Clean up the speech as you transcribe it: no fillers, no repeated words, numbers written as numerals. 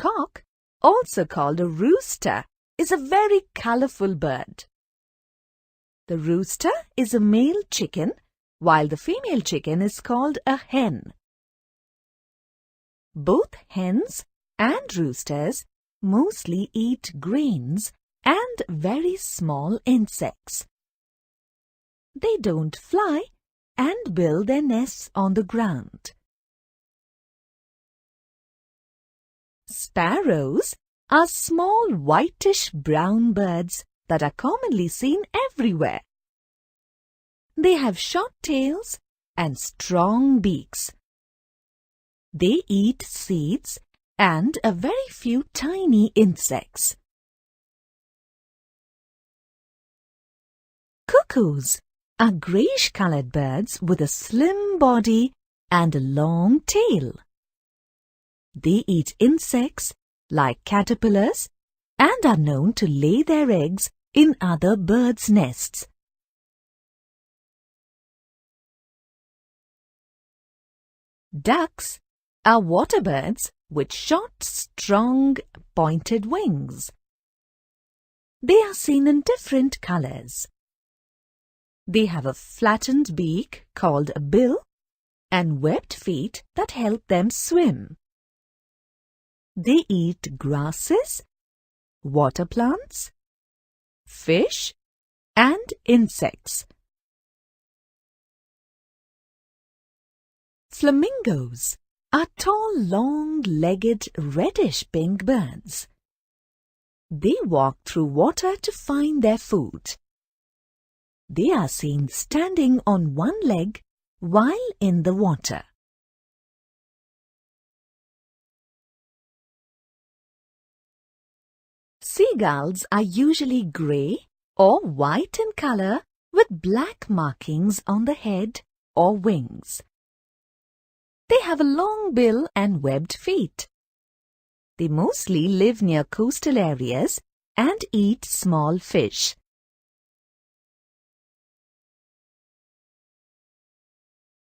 cock, also called a rooster, is a very colorful bird. The rooster is a male chicken, while the female chicken is called a hen. Both hens and roosters mostly eat grains and very small insects. They don't fly and build their nests on the ground. Sparrows are small whitish-brown birds that are commonly seen everywhere. They have short tails and strong beaks. They eat seeds and a very few tiny insects. Cuckoos are greyish-coloured birds with a slim body and a long tail. They eat insects like caterpillars and are known to lay their eggs in other birds' nests. Ducks are water birds with short, strong, pointed wings. They are seen in different colours. They have a flattened beak called a bill and webbed feet that help them swim. They eat grasses, water plants, fish, and insects. Flamingos are tall, long-legged, reddish-pink birds. They walk through water to find their food. They are seen standing on one leg while in the water. Seagulls are usually grey or white in colour with black markings on the head or wings. They have a long bill and webbed feet. They mostly live near coastal areas and eat small fish.